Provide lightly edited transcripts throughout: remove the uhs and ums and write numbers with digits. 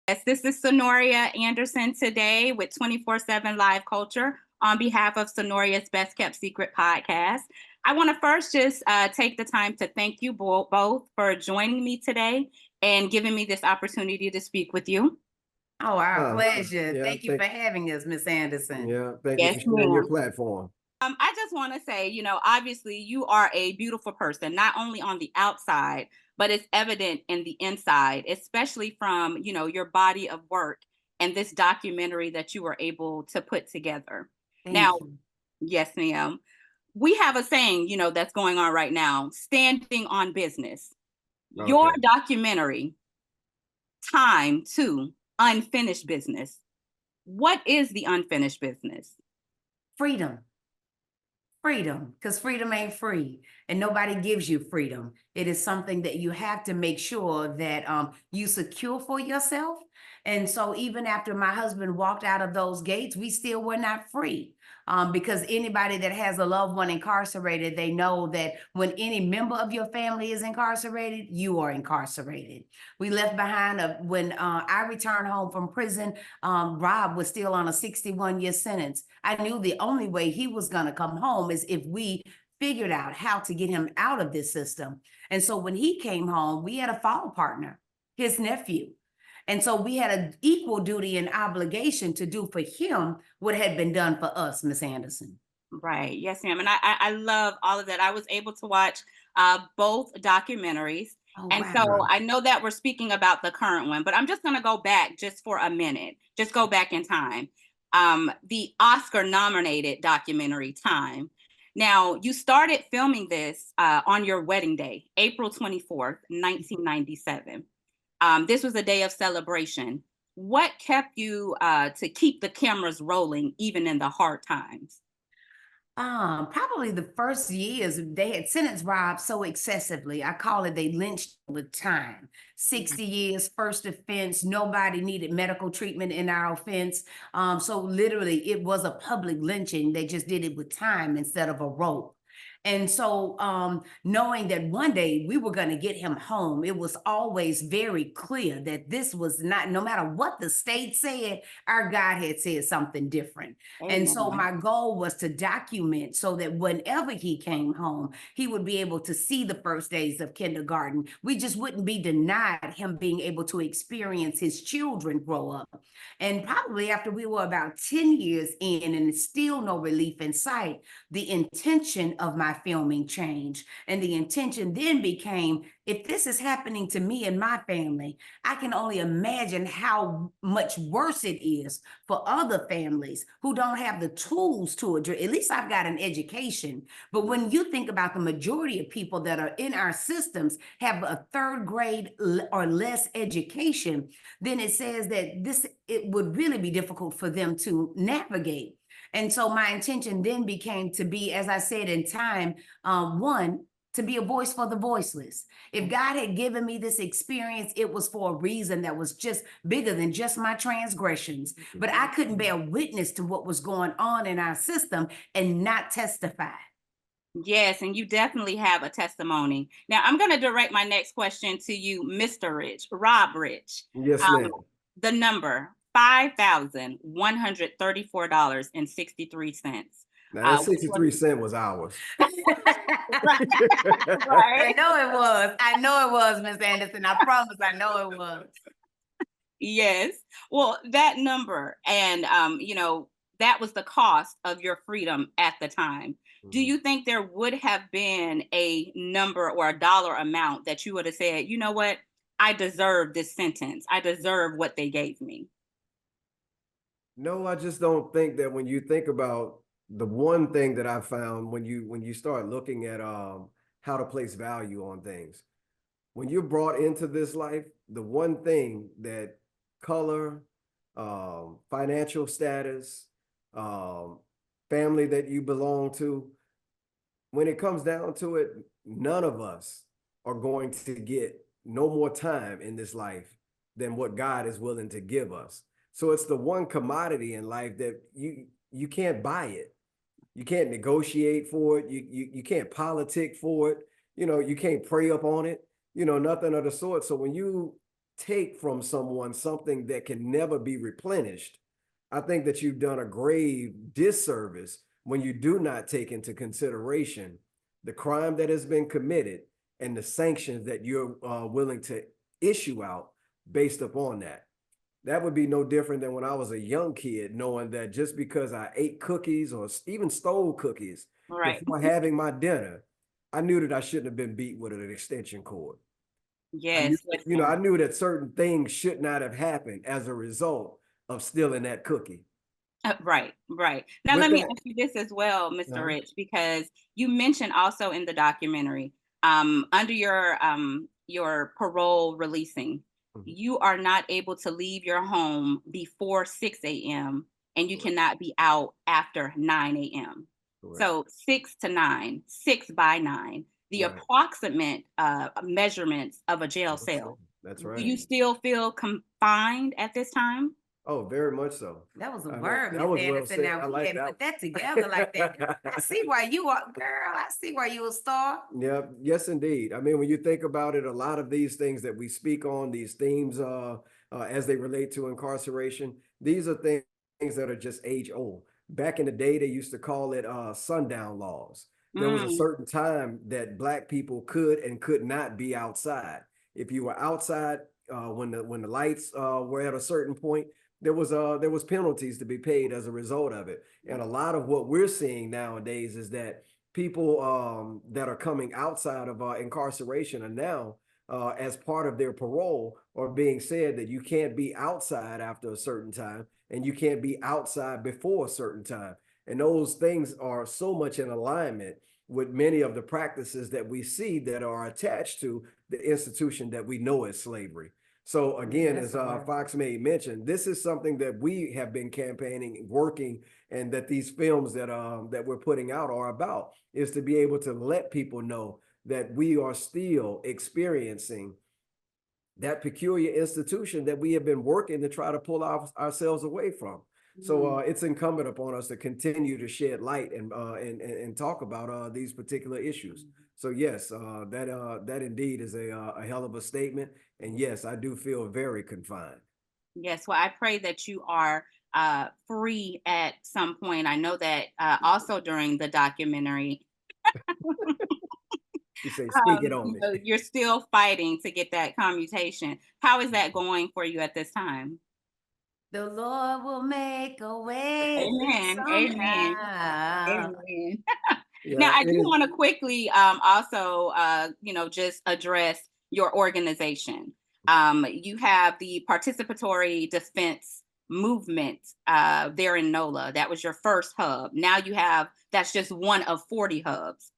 Yes, this is Synoria Anderson today with 24/7 Live Culture on behalf of Synoria's Best Kept Secret podcast. I want to first just take the time to thank you both for joining me today and giving me this opportunity to speak with you. Oh, our pleasure. Yeah, Thank you for having us, Miss Anderson. yeah, thank you Yes, for sharing your ma'am. platform. I just want to say, obviously you are a beautiful person, not only on the outside, but it's evident in the inside, especially from, your body of work and this documentary that you were able to put together. Now, Thank you. yes, ma'am. We have a saying, that's going on right now, standing on business. Your Okay. documentary, Time to Unfinished Business. What is the unfinished business? Freedom. Freedom, because freedom ain't free and nobody gives you freedom. It is something that you have to make sure that you secure for yourself. And so even after my husband walked out of those gates, we still were not free. Because anybody that has a loved one incarcerated, they know that when any member of your family is incarcerated, you are incarcerated. We left behind when I returned home from prison. Rob was still on a 61-year sentence. I knew the only way he was going to come home is if we figured out how to get him out of this system. And so when he came home, we had a fall partner, his nephew. And so we had an equal duty and obligation to do for him what had been done for us, Miss Anderson. Right. Yes, ma'am. And I love all of that. I was able to watch both documentaries. Oh, And so wow. I know that we're speaking about the current one, but I'm just going to go back just for a minute, just go back in time. The Oscar nominated documentary Time. Now, you started filming this on your wedding day, April 24th, 1997. This was a day of celebration. What kept you to keep the cameras rolling even in the hard times? Probably the first years they had sentenced Rob so excessively. I call it they lynched with time. 60 years, first offense. Nobody needed medical treatment in our offense. So literally it was a public lynching. They just did it with time instead of a rope. And so, knowing that one day we were going to get him home, it was always very clear that this was not, no matter what the state said, our God had said something different. And so Amen. my goal was to document so that whenever he came home, he would be able to see the first days of kindergarten. We just wouldn't be denied him being able to experience his children grow up. And probably after we were about 10 years in and still no relief in sight, the intention of my filming changed. And the intention then became, if this is happening to me and my family, I can only imagine how much worse it is for other families who don't have the tools to address. At least I've got an education. But when you think about the majority of people that are in our systems have a third grade or less education, then it says that it would really be difficult for them to navigate. And so my intention then became to be, as I said in time, one, to be a voice for the voiceless. If God had given me this experience, it was for a reason that was just bigger than just my transgressions. But I couldn't bear witness to what was going on in our system and not testify. Yes, and you definitely have a testimony. Now, I'm going to direct my next question to you, Mr. Rich, Rob Rich. Yes, Um, ma'am. the number $5,134.63. Now that Which was 63 cent was ours. I right. know it was. I know it was, Miss Anderson. I promise I know it was. Yes. Well, that number, and that was the cost of your freedom at the time. Do Mhm. you think there would have been a number or a dollar amount that you would have said, you know what, I deserve this sentence, I deserve what they gave me? No, I just don't think that when you think about the one thing that I found when you start looking at how to place value on things, when you're brought into this life, the one thing that color, financial status, um, family that you belong to, when it comes down to it, none of us are going to get no more time in this life than what God is willing to give us. So it's the one commodity in life that you can't buy it. You can't negotiate for it. You can't politic for it. You can't pray up on it. Nothing of the sort. So when you take from someone something that can never be replenished, I think that you've done a grave disservice when you do not take into consideration the crime that has been committed and the sanctions that you're willing to issue out based upon that. That would be no different than when I was a young kid, knowing that just because I ate cookies or even stole cookies Right. before having my dinner, I knew that I shouldn't have been beat with an extension cord. I knew, Yes. Yes, you know, ma'am. I knew that certain things should not have happened as a result of stealing that cookie. Right, right. Now, With let me that, ask you this as well, Mr. uh, Rich, because you mentioned also in the documentary, under your parole releasing, mhm, you are not able to leave your home before 6 a.m. and you correct, cannot be out after 9 a.m. correct, So 6 to 9, 6 by 9, the right. approximate measurements of a jail cell. That's Do right. you still feel confined at this time? Oh, very much so. That was a I know word, that Miss was well Anderson. said. Now I we like hadn't that. put that together like that. I see why you are, girl. I see why you a star. Yeah, yes, indeed. I mean, when you think about it, a lot of these things that we speak on, these themes, as they relate to incarceration, these are things that are just age old. Back in the day, they used to call it sundown laws. There was a Mm, certain time that Black people could and could not be outside. If you were outside when the lights were at a certain point, there was penalties to be paid as a result of it. And a lot of what we're seeing nowadays is that people that are coming outside of incarceration are now, as part of their parole, are being said that you can't be outside after a certain time and you can't be outside before a certain time. And those things are so much in alignment with many of the practices that we see that are attached to the institution that we know as slavery. So again, That's as a word. Fox May mentioned, this is something that we have been campaigning, working, and that these films that we're putting out are about, is to be able to let people know that we are still experiencing that peculiar institution that we have been working to try to pull ourselves away from. So it's incumbent upon us to continue to shed light and talk about these particular issues. So yes, that indeed is a hell of a statement, and yes, I do feel very confined. yes. Well, I pray that you are free at some point. I know that also during the documentary, You say, speak it on you me. know, you're still fighting to get that commutation. How is that going for you at this time? The Lord will make a way Amen. Amen. somehow. Amen. Now, Yeah, I it do is. want to quickly also, just address your organization. You have the participatory defense movement there in NOLA. That was your first hub. Now you have, that's just one of 40 hubs.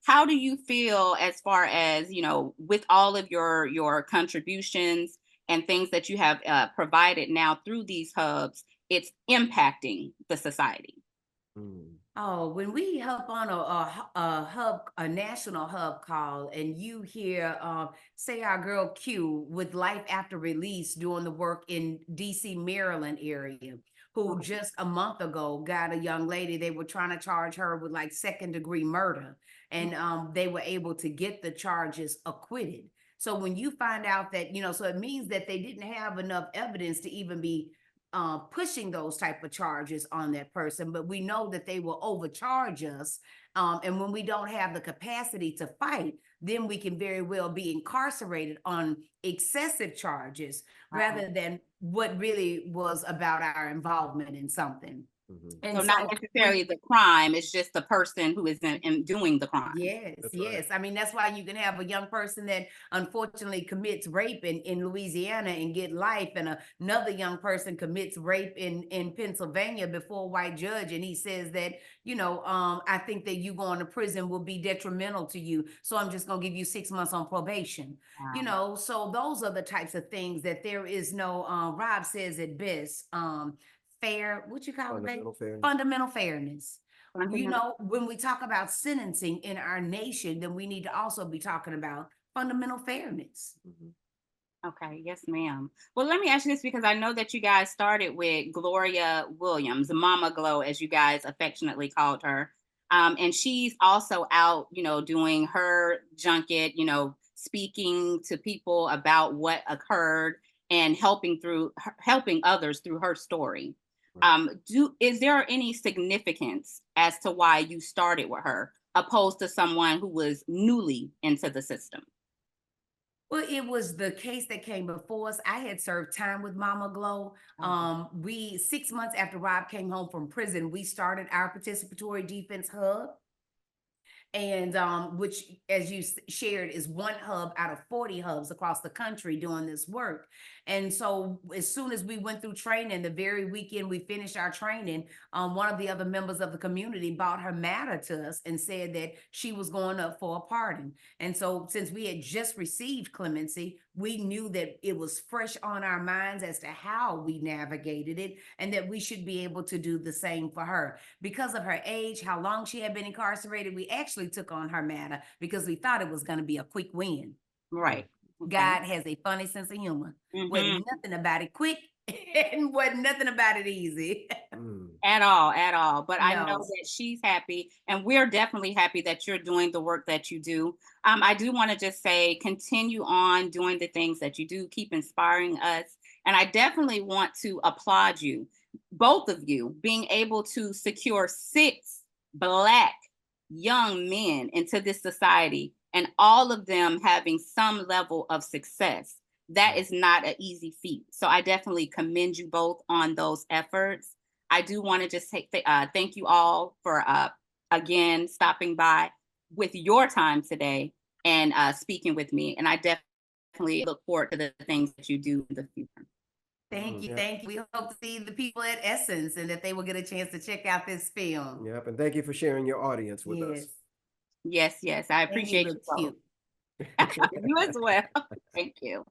How do you feel as far as, with all of your contributions and things that you have provided now through these hubs, it's impacting the society? Mm, Oh, when we hop on a hub, a national hub call, and you hear, say, our girl Q with Life After Release doing the work in DC, Maryland area, who just a month ago got a young lady, they were trying to charge her with like second-degree murder, and they were able to get the charges acquitted. So when you find out that, so it means that they didn't have enough evidence to even be pushing those type of charges on that person, but we know that they will overcharge us. And when we don't have the capacity to fight, then we can very well be incarcerated on excessive charges Right. rather than what really was about our involvement in something. mhm. And So not so when necessarily the crime, it's just the person who is in doing the crime. yes, That's right. yes. I mean, that's why you can have a young person that unfortunately commits rape in Louisiana and get life, and another young person commits rape in Pennsylvania before a white judge, and he says that, I think that you going to prison will be detrimental to you, so I'm just gonna give you 6 months on probation. Wow. So those are the types of things that there is no. Rob says it best. Fair. What you call it, babe? Fundamental fairness. Fundamental fairness. Fundamental. When we talk about sentencing in our nation, then we need to also be talking about fundamental fairness. Mhm. Okay, yes, ma'am. Well, let me ask you this because I know that you guys started with Gloria Williams, Mama Glow, as you guys affectionately called her. And she's also out, doing her junket, speaking to people about what occurred. and helping others through her story. Right. Is there any significance as to why you started with her, opposed to someone who was newly into the system? Well, it was the case that came before us. I had served time with Mama Glow. We 6 months after Rob came home from prison, we started our participatory defense hub, and which, as you shared, is one hub out of 40 hubs across the country doing this work. And so as soon as we went through training, the very weekend we finished our training, one of the other members of the community brought her matter to us and said that she was going up for a pardon. And so since we had just received clemency, we knew that it was fresh on our minds as to how we navigated it, and that we should be able to do the same for her. Because of her age, how long she had been incarcerated, we actually took on her matter because we thought it was going to be a quick win. Right. Okay. God has a funny sense of humor. Wasn't nothing about it quick and wasn't nothing about it easy. At all. But I know No. that she's happy, and we're definitely happy that you're doing the work that you do. I do want to just say, continue on doing the things that you do, keep inspiring us. And I definitely want to applaud you, both of you, being able to secure 6 Black young men into this society, and all of them having some level of success. That is not an easy feat. So I definitely commend you both on those efforts. I do want to just thank you all for again stopping by with your time today and speaking with me. And I definitely look forward to the things that you do in the future. Thank you. Yeah. Thank you. We hope to see the people at Essence and that they will get a chance to check out this film. Yep. And thank you for sharing your audience with us. Yes. Yes, I And he appreciate you looks both. cute. You as well. Thank you.